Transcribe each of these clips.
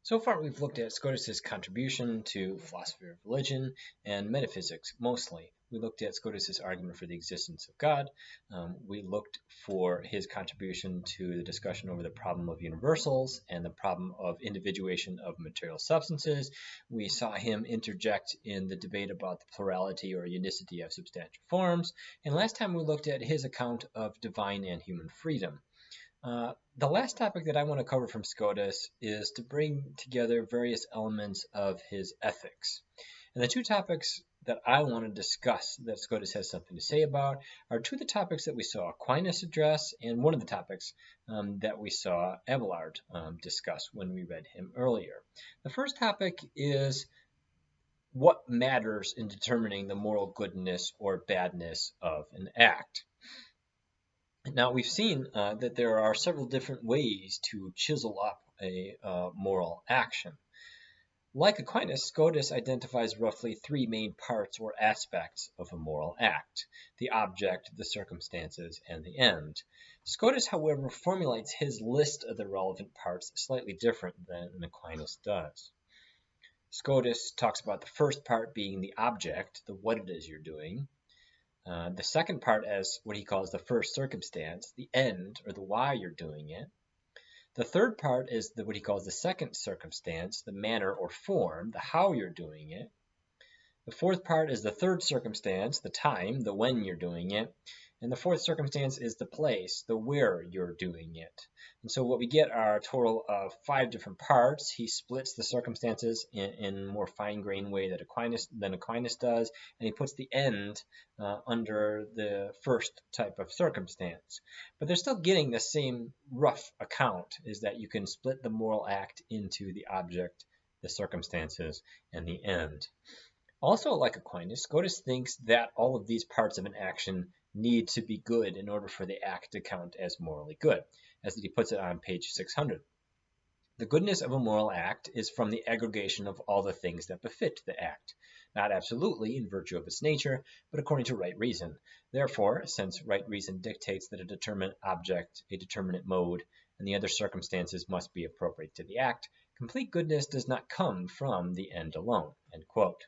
So far, we've looked at Scotus's contribution to philosophy of religion and metaphysics mostly. We looked at Scotus's argument for the existence of God. We looked for his contribution to the discussion over the problem of universals and the problem of individuation of material substances. We saw him interject in the debate about the plurality or unicity of substantial forms. And last time we looked at his account of divine and human freedom. The last topic that I want to cover from Scotus is to bring together various elements of his ethics. And the two topics that I want to discuss that Scotus has something to say about are two of the topics that we saw Aquinas address and one of the topics that we saw Abelard discuss when we read him earlier. The first topic is what matters in determining the moral goodness or badness of an act. Now, we've seen that there are several different ways to chisel up a moral action. Like Aquinas, Scotus identifies roughly three main parts or aspects of a moral act: the object, the circumstances, and the end. Scotus, however, formulates his list of the relevant parts slightly different than Aquinas does. Scotus talks about the first part being the object, the what it is you're doing. The second part as what he calls the first circumstance, the end or the why you're doing it. The third part is what he calls the second circumstance, the manner or form, the how you're doing it. The fourth part is the third circumstance, the time, the when you're doing it. And the fourth circumstance is the place, the where you're doing it. And so what we get are a total of 5 different parts. He splits the circumstances in a more fine-grained way than Aquinas does, and he puts the end under the first type of circumstance. But they're still getting the same rough account, is that you can split the moral act into the object, the circumstances, and the end. Also, like Aquinas, Scotus thinks that all of these parts of an action need to be good in order for the act to count as morally good, as he puts it on page 600. The goodness of a moral act is from the aggregation of all the things that befit the act, not absolutely in virtue of its nature, but according to right reason. Therefore, since right reason dictates that a determinate object, a determinate mode, and the other circumstances must be appropriate to the act, complete goodness does not come from the end alone. End quote.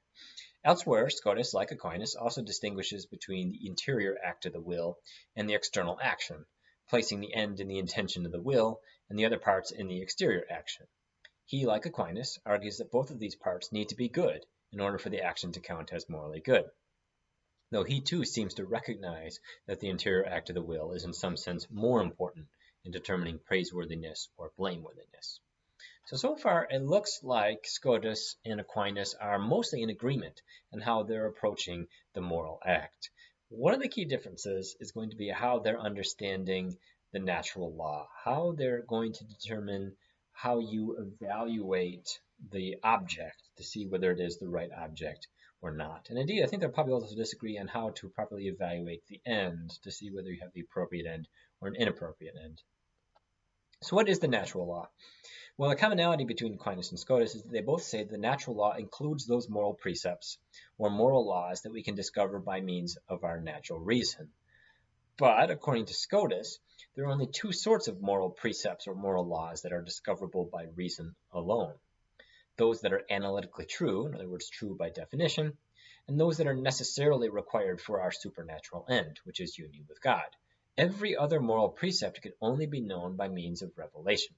Elsewhere, Scotus, like Aquinas, also distinguishes between the interior act of the will and the external action, placing the end in the intention of the will and the other parts in the exterior action. He, like Aquinas, argues that both of these parts need to be good in order for the action to count as morally good, though he too seems to recognize that the interior act of the will is in some sense more important in determining praiseworthiness or blameworthiness. So far, it looks like Scotus and Aquinas are mostly in agreement in how they're approaching the moral act. One of the key differences is going to be how they're understanding the natural law, how they're going to determine how you evaluate the object to see whether it is the right object or not. And indeed, I think they'll probably also disagree on how to properly evaluate the end to see whether you have the appropriate end or an inappropriate end. So what is the natural law? Well, the commonality between Aquinas and Scotus is that they both say the natural law includes those moral precepts or moral laws that we can discover by means of our natural reason. But according to Scotus, there are only two sorts of moral precepts or moral laws that are discoverable by reason alone: those that are analytically true, in other words, true by definition, and those that are necessarily required for our supernatural end, which is union with God. Every other moral precept can only be known by means of revelation.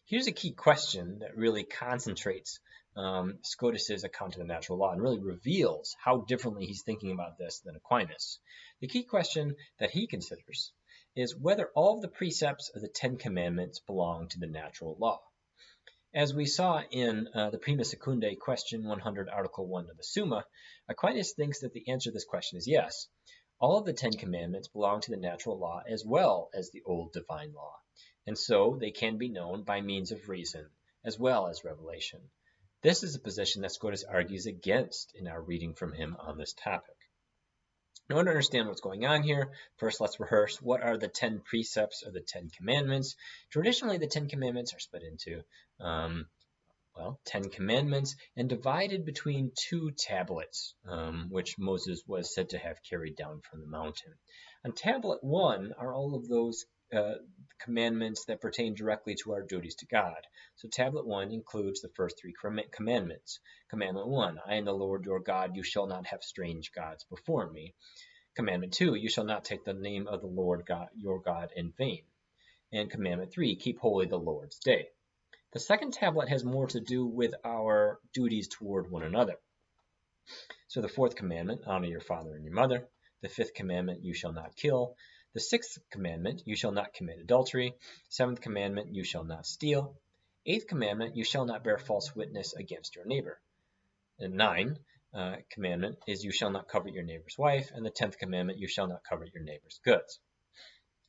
Here's a key question that really concentrates Scotus's account of the natural law and really reveals how differently he's thinking about this than Aquinas. The key question that he considers is whether all of the precepts of the Ten Commandments belong to the natural law. As we saw in the Prima Secundae, question 100, article 1 of the Summa, Aquinas thinks that the answer to this question is yes. All of the Ten Commandments belong to the natural law as well as the old divine law, and so they can be known by means of reason as well as revelation. This is a position that Scotus argues against in our reading from him on this topic. In order to understand what's going on here, first let's rehearse what are the 10 precepts of the 10 Commandments. Traditionally, the 10 Commandments are split into 10 commandments and divided between 2 tablets, which Moses was said to have carried down from the mountain. On tablet 1 are all of those commandments that pertain directly to our duties to God. So tablet 1 includes the first 3 commandments. Commandment 1, I am the Lord your God, you shall not have strange gods before me. Commandment 2, you shall not take the name of the Lord God, your God in vain. And commandment 3, keep holy the Lord's day. The second tablet has more to do with our duties toward one another. So the fourth commandment, honor your father and your mother. The fifth commandment, you shall not kill. The sixth commandment, you shall not commit adultery. Seventh commandment, you shall not steal. Eighth commandment, you shall not bear false witness against your neighbor. And ninth commandment is you shall not covet your neighbor's wife. And the 10th commandment, you shall not covet your neighbor's goods.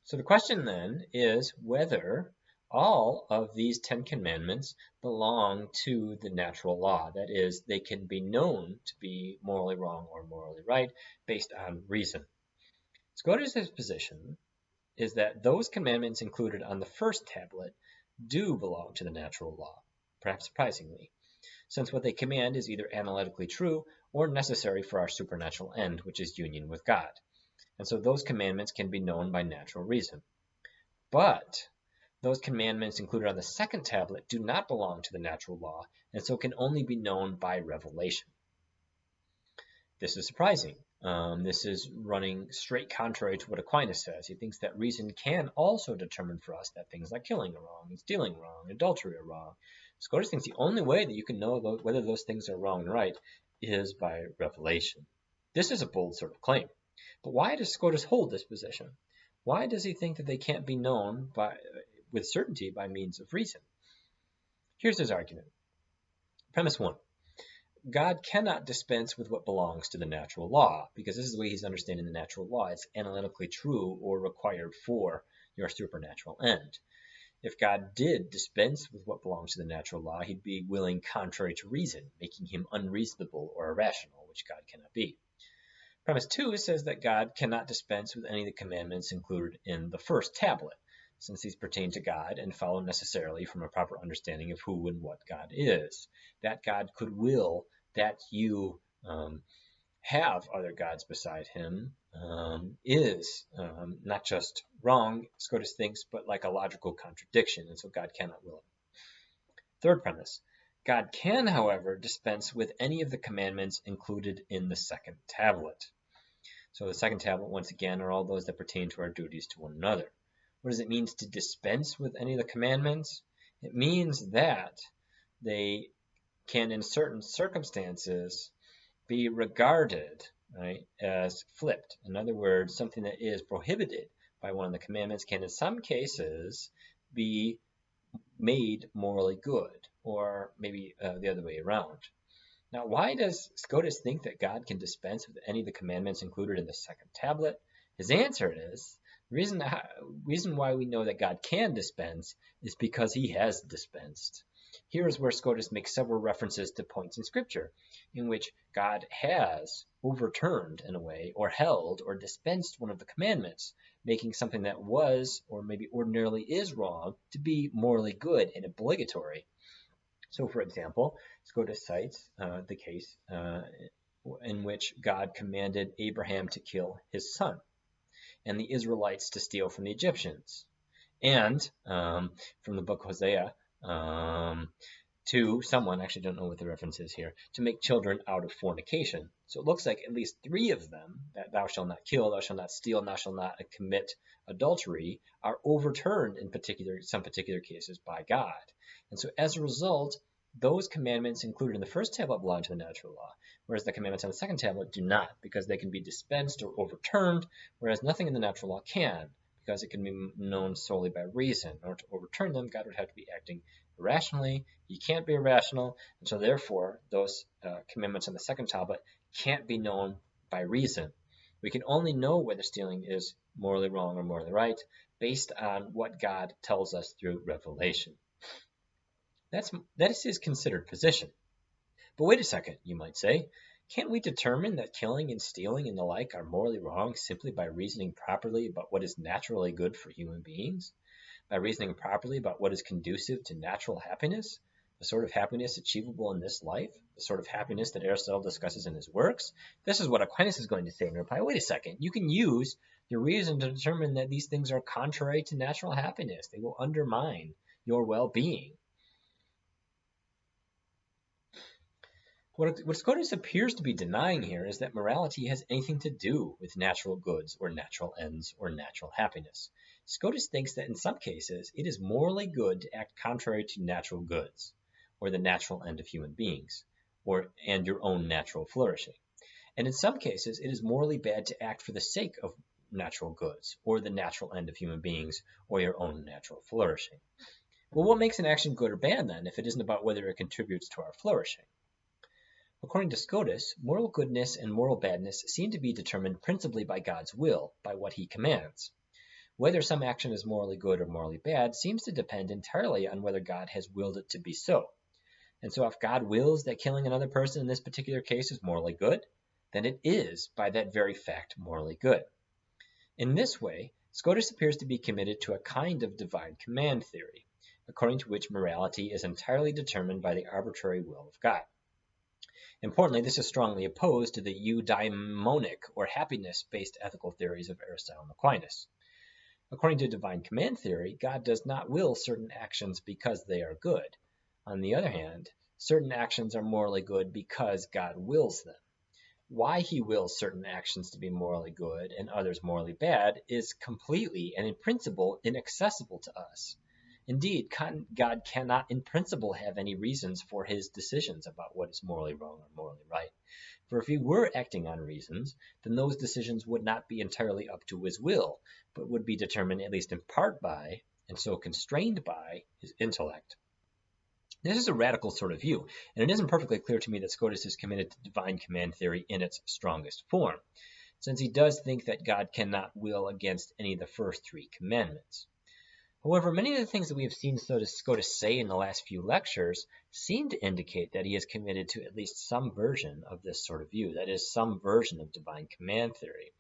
So the question then is whether all of these 10 commandments belong to the natural law. That is, they can be known to be morally wrong or morally right based on reason. Scotus' position is that those commandments included on the first tablet do belong to the natural law, perhaps surprisingly, since what they command is either analytically true or necessary for our supernatural end, which is union with God. And so those commandments can be known by natural reason. But those commandments included on the second tablet do not belong to the natural law, and so can only be known by revelation. This is surprising. This is running straight contrary to what Aquinas says. He thinks that reason can also determine for us that things like killing are wrong, and stealing wrong, adultery are wrong. Scotus thinks the only way that you can know whether those things are wrong and right is by revelation. This is a bold sort of claim. But why does Scotus hold this position? Why does he think that they can't be known with certainty by means of reason? Here's his argument. Premise 1. God cannot dispense with what belongs to the natural law, because this is the way he's understanding the natural law. It's analytically true or required for your supernatural end. If God did dispense with what belongs to the natural law, he'd be willing contrary to reason, making him unreasonable or irrational, which God cannot be. Premise 2 says that God cannot dispense with any of the commandments included in the first tablet, since these pertain to God and follow necessarily from a proper understanding of who and what God is. That God could will that you have other gods beside him is not just wrong, Scotus thinks, but like a logical contradiction, and so God cannot will it. Third premise. God can, however, dispense with any of the commandments included in the second tablet. So the second tablet, once again, are all those that pertain to our duties to one another. What does it mean to dispense with any of the commandments? It means that they can, in certain circumstances, be regarded, right, as flipped. In other words, something that is prohibited by one of the commandments can, in some cases, be made morally good, or maybe the other way around. Now, why does Scotus think that God can dispense with any of the commandments included in the second tablet? His answer is, the reason why we know that God can dispense is because he has dispensed. Here is where Scotus makes several references to points in Scripture in which God has overturned, in a way, or held or dispensed one of the commandments, making something that was, or maybe ordinarily is wrong, to be morally good and obligatory. So, for example, Scotus cites the case in which God commanded Abraham to kill his son and the Israelites to steal from the Egyptians. And from the book Hosea, to someone, actually don't know what the reference is here, to make children out of fornication. So it looks like at least 3 of them, that thou shalt not kill, thou shalt not steal, and thou shalt not commit adultery, are overturned in some particular cases by God. And so as a result, those commandments included in the first tablet belong to the natural law, whereas the commandments on the second tablet do not, because they can be dispensed or overturned, whereas nothing in the natural law can, because it can be known solely by reason. In order to overturn them, God would have to be acting irrationally. He can't be irrational, and so therefore those commandments on the second tablet can't be known by reason. We can only know whether stealing is morally wrong or morally right based on what God tells us through revelation. That is his considered position. But wait a second, you might say. Can't we determine that killing and stealing and the like are morally wrong simply by reasoning properly about what is naturally good for human beings? By reasoning properly about what is conducive to natural happiness? The sort of happiness achievable in this life? The sort of happiness that Aristotle discusses in his works? This is what Aquinas is going to say in reply. Wait a second, you can use your reason to determine that these things are contrary to natural happiness. They will undermine your well-being. What Scotus appears to be denying here is that morality has anything to do with natural goods or natural ends or natural happiness. Scotus thinks that in some cases it is morally good to act contrary to natural goods, or the natural end of human beings, and your own natural flourishing. And in some cases it is morally bad to act for the sake of natural goods, or the natural end of human beings, or your own natural flourishing. Well, what makes an action good or bad then, if it isn't about whether it contributes to our flourishing? According to Scotus, moral goodness and moral badness seem to be determined principally by God's will, by what he commands. Whether some action is morally good or morally bad seems to depend entirely on whether God has willed it to be so. And so if God wills that killing another person in this particular case is morally good, then it is, by that very fact, morally good. In this way, Scotus appears to be committed to a kind of divine command theory, according to which morality is entirely determined by the arbitrary will of God. Importantly, this is strongly opposed to the eudaimonic or happiness-based ethical theories of Aristotle and Aquinas. According to divine command theory, God does not will certain actions because they are good. On the other hand, certain actions are morally good because God wills them. Why he wills certain actions to be morally good and others morally bad is completely and in principle inaccessible to us. Indeed, God cannot in principle have any reasons for his decisions about what is morally wrong or morally right. For if he were acting on reasons, then those decisions would not be entirely up to his will, but would be determined at least in part by, and so constrained by, his intellect. This is a radical sort of view, and it isn't perfectly clear to me that Scotus is committed to divine command theory in its strongest form, since he does think that God cannot will against any of the first three commandments. However, many of the things that we have seen Scotus say in the last few lectures seem to indicate that he is committed to at least some version of this sort of view, that is, some version of divine command theory.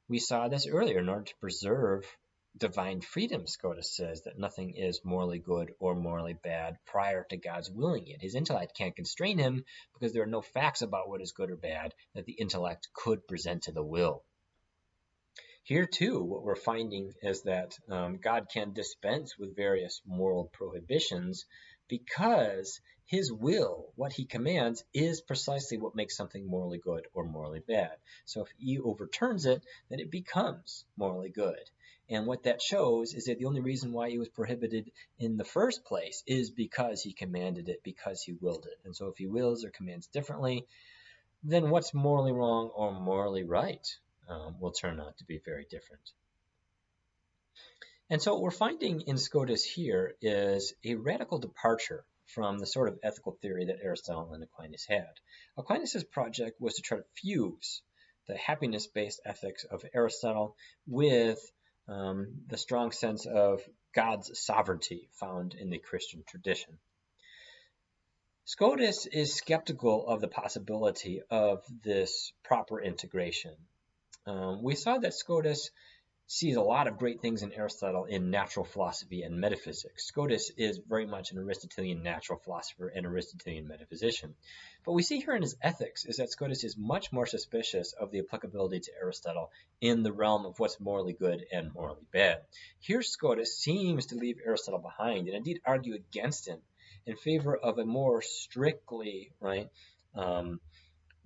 We saw this earlier. In order to preserve divine freedom, Scotus says that nothing is morally good or morally bad prior to God's willing it. His intellect can't constrain him because there are no facts about what is good or bad that the intellect could present to the will. Here, too, what we're finding is that God can dispense with various moral prohibitions because his will, what he commands, is precisely what makes something morally good or morally bad. So if he overturns it, then it becomes morally good. And what that shows is that the only reason why it was prohibited in the first place is because he commanded it, because he willed it. And so if he wills or commands differently, then what's morally wrong or morally right will turn out to be very different. And so what we're finding in Scotus here is a radical departure from the sort of ethical theory that Aristotle and Aquinas had. Aquinas' project was to try to fuse the happiness-based ethics of Aristotle with the strong sense of God's sovereignty found in the Christian tradition. Scotus is skeptical of the possibility of this proper integration. We saw that Scotus sees a lot of great things in Aristotle in natural philosophy and metaphysics. Scotus is very much an Aristotelian natural philosopher and Aristotelian metaphysician. But we see here in his ethics is that Scotus is much more suspicious of the applicability to Aristotle in the realm of what's morally good and morally bad. Here Scotus seems to leave Aristotle behind and indeed argue against him in favor of a more strictly,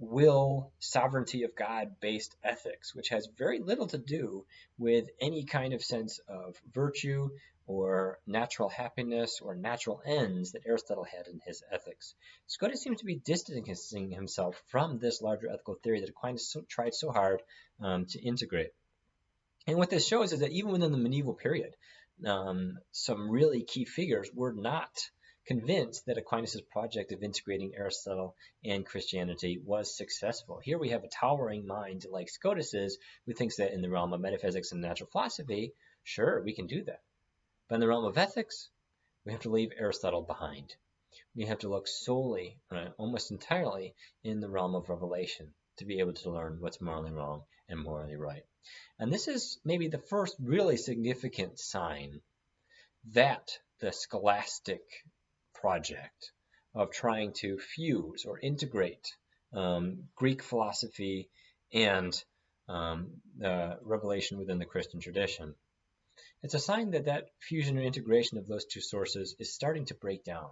will, sovereignty of God based ethics, which has very little to do with any kind of sense of virtue or natural happiness or natural ends that Aristotle had in his ethics. Scotus seems to be distancing himself from this larger ethical theory that Aquinas tried so hard to integrate. And what this shows is that even within the medieval period, some really key figures were not convinced that Aquinas' project of integrating Aristotle and Christianity was successful. Here we have a towering mind like Scotus's who thinks that in the realm of metaphysics and natural philosophy, sure, we can do that. But in the realm of ethics, we have to leave Aristotle behind. We have to look solely, almost entirely, in the realm of revelation to be able to learn what's morally wrong and morally right. And this is maybe the first really significant sign that the scholastic project of trying to fuse or integrate Greek philosophy and revelation within the Christian tradition. It's a sign that that fusion or integration of those two sources is starting to break down.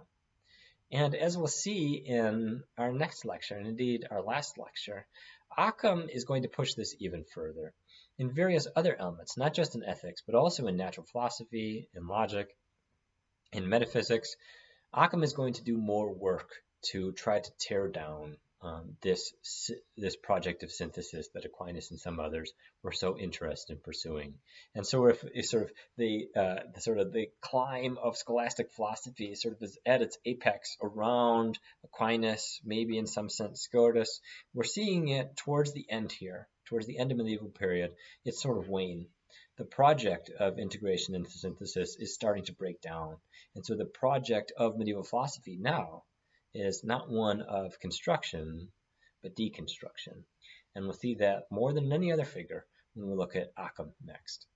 And as we'll see in our next lecture, and indeed our last lecture, Occam is going to push this even further in various other elements, not just in ethics, but also in natural philosophy, in logic, in metaphysics. Occam is going to do more work to try to tear down this project of synthesis that Aquinas and some others were so interested in pursuing. And so if sort of the climb of scholastic philosophy sort of is at its apex around Aquinas, maybe in some sense Scotus, we're seeing it towards the end here, towards the end of medieval period, it's sort of wane. The project of integration into synthesis is starting to break down. And so the project of medieval philosophy now is not one of construction, but deconstruction. And we'll see that more than any other figure when we look at Occam next.